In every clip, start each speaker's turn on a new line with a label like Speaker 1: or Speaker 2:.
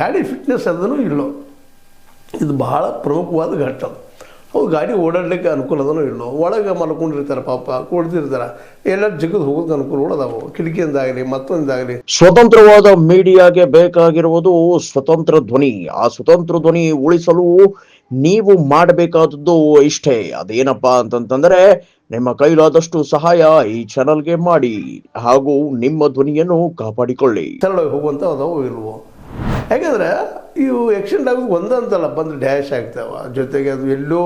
Speaker 1: ಗಾಡಿ ಫಿಟ್ನೆಸ್ ಅದನ್ನು ಇಲ್ಲೋ, ಇದು ಭಾಳ ಪ್ರಮುಖವಾದ ಘಟ್ಟ. ಅವು ಗಾಡಿ ಓಡಾಡಲಿಕ್ಕೆ ಅನುಕೂಲ ಅದನ್ನು ಇಲ್ಲೋ, ಒಳಗೆ ಮಲ್ಕೊಂಡಿರ್ತಾರೆ ಪಾಪ, ಕೊಡ್ತಿರ್ತಾರೆ, ಎಲ್ಲ ಜಿಗಿದು ಹೋಗೋದಕ್ಕೆ ಅನುಕೂಲ ಅದಾವು, ಕಿಟಕಿಯಿಂದಾಗಲಿ ಮತ್ತೊಂದಾಗಲಿ.
Speaker 2: ಸ್ವತಂತ್ರವಾದ ಮೀಡಿಯಾಗೆ ಬೇಕಾಗಿರುವುದು ಸ್ವತಂತ್ರ ಧ್ವನಿ. ಆ ಸ್ವತಂತ್ರ ಧ್ವನಿ ಉಳಿಸಲು ನೀವು ಮಾಡಬೇಕಾದದ್ದು ಇಷ್ಟೇ. ಅದೇನಪ್ಪಾ ಅಂತಂತಂದ್ರೆ ನಿಮ್ಮ ಕೈಲಾದಷ್ಟು ಸಹಾಯ ಈ ಚಾನಲ್ಗೆ ಮಾಡಿ ಹಾಗೂ ನಿಮ್ಮ ಧ್ವನಿಯನ್ನು ಕಾಪಾಡಿಕೊಳ್ಳಿ.
Speaker 1: ಸರಳವಾಗಿ ಹೋಗುವಂಥ ಅದಾವು ಇಲ್ವೋ? ಯಾಕೆಂದರೆ ಇವು ಆಕ್ಸಿಡೆಂಟ್ ಆಗೋದು ಒಂದಂತಲ್ಲ, ಬಂದು ಡ್ಯಾಶ್ ಆಗ್ತಾವೆ, ಜೊತೆಗೆ ಅದು ಎಲ್ಲೋ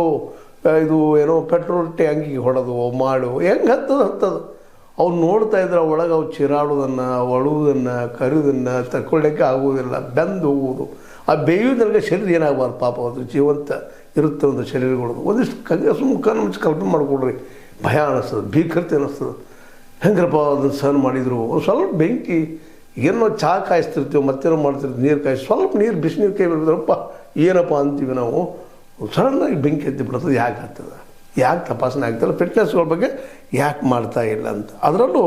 Speaker 1: ಇದು ಏನೋ ಪೆಟ್ರೋಲ್ ಟ್ಯಾಂಕಿಗೆ ಹೊಡೆದು ಮಾಡು ಹೆಂಗೆ ಹತ್ತದು ಅವ್ನು ನೋಡ್ತಾ ಇದ್ರೆ ಒಳಗೆ ಅವು ಚಿರಾಡೋದನ್ನು, ಒಳುವುದನ್ನು, ಕರಿಯೋದನ್ನು ತಗೊಳ್ಳೋಕ್ಕೆ ಆಗೋದಿಲ್ಲ, ಬೆಂದು ಹೋಗುವುದು. ಆ ಬೇಯುವುದಕ್ಕೆ ಶರೀರ ಏನಾಗಬಾರ್ದು ಪಾಪ, ಅದು ಜೀವಂತ ಇರುತ್ತೆ ಒಂದು ಶರೀರಗಳು. ಒಂದಿಷ್ಟು ಸುಮ್ಮನೆ ಮುಚ್ಚಿ ಕಲ್ಪನೆ ಮಾಡಿಕೊಡ್ರಿ, ಭಯ ಅನ್ನಿಸ್ತದೆ, ಭೀಕರತೆ ಅನ್ನಿಸ್ತದೆ. ಹೆಂಗ್ರಪ್ಪ ಅದನ್ನು ಸಹನ ಮಾಡಿದರು. ಸ್ವಲ್ಪ ಬೆಂಕಿ ಏನೋ ಚಹಾ ಕಾಯಿಸ್ತಿರ್ತೀವಿ, ಮತ್ತೇನೋ ಮಾಡ್ತಿರ್ತೀವಿ, ನೀರು ಕಾಯಿಸಿ ಸ್ವಲ್ಪ ನೀರು ಬಿಸಿನೀರು ಕೈ ಬಿಡ್ತಾರಪ್ಪ ಏನಪ್ಪ ಅಂತೀವಿ ನಾವು. ಸಡನ್ನಾಗಿ ಬೆಂಕಿ ಎತ್ತಿ ಬಿಡ್ತದೆ. ಯಾಕೆ ಆಗ್ತದೆ, ಯಾಕೆ ತಪಾಸಣೆ ಆಗ್ತದೆ, ಫಿಟ್ನೆಸ್ಗಳ ಬಗ್ಗೆ ಯಾಕೆ ಮಾಡ್ತಾ ಇಲ್ಲ ಅಂತ. ಅದರಲ್ಲೂ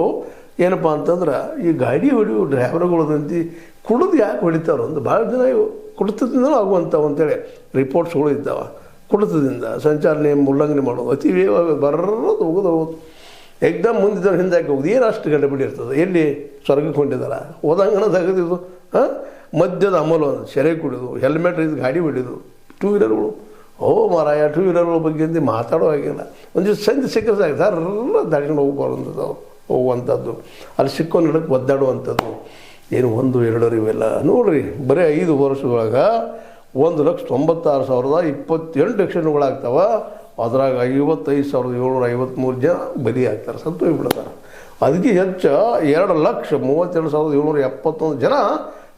Speaker 1: ಏನಪ್ಪ ಅಂತಂದ್ರೆ ಈ ಗಾಡಿ ಹೊಡಿಯೋ ಡ್ರೈವರ್ಗಳದಂತೆ ಕುಡಿದು ಯಾಕೆ ಹೊಡಿತಾರೋ ಅಂತ ಭಾಳ ಜನ ಇವು ಕುಡಿತದಿಂದಲೂ ಆಗುವಂಥವು ಅಂತೇಳಿ ರಿಪೋರ್ಟ್ಸ್ಗಳು ಇದ್ದಾವೆ. ಕುಡಿತದಿಂದ ಸಂಚಾರ ನಿಯಮ ಉಲ್ಲಂಘನೆ ಮಾಡೋದು, ಅತಿ ವೇಗವಾಗಿ ಬರೋದು ಹೋಗೋದು ಎಕ್ದಮ್ ಮುಂದಿದ್ದವ್ರು ಹಿಂದೆ ಹಾಕಿ ಹೋಗೋದು. ಏನು ಅಷ್ಟು ಗಡ್ಡೆ ಬಿಡಿರ್ತದೆ, ಎಲ್ಲಿ ಸ್ವರ್ಗಕ್ಕೆ ಹೊಂಟಿದಾರ, ಹೋದಂಗಣ ತೆಗೆದಿದ್ದು ಮದ್ಯದ ಅಮಲು ಸೆರೆ ಕುಡಿದು, ಹೆಲ್ಮೆಟ್ ಇದು ಗಾಡಿ ಹೊಡಿದು, ಟೂ ವೀಲರ್ಗಳು. ಮಾರಾಯ ಟೂ ವೀಲರ್ಗಳ ಬಗ್ಗೆ ಮಾತಾಡೋ ಹಾಗಿಲ್ಲ. ಒಂದಿಷ್ಟು ಸಂಜೆ ಸಿಕ್ಕರೆ ಸಾಕು ಸರ್ ದಾಟಿಕೊಂಡು ಹೋಗುವಂಥದ್ದು, ಅಲ್ಲಿ ಸಿಕ್ಕೊಂಡು ಹಿಡಕ್ಕೆ ಒದ್ದಾಡುವಂಥದ್ದು. ಏನು 1, 2 ಇವೆಲ್ಲ ನೋಡಿರಿ, ಬರೀ 5 ವರ್ಷದೊಳಗೆ 1,96,028 ಆಕ್ಸಿಡೆಂಟ್ಗಳಾಗ್ತಾವೆ. ಅದ್ರಾಗ 55,753 ಜನ ಬಲಿ ಆಗ್ತಾರೆ, ಸತ್ತು ಹೋಗ್ಬಿಡ್ತಾರೆ. ಅದಕ್ಕೆ ಹೆಚ್ಚು 2,32,771 ಜನ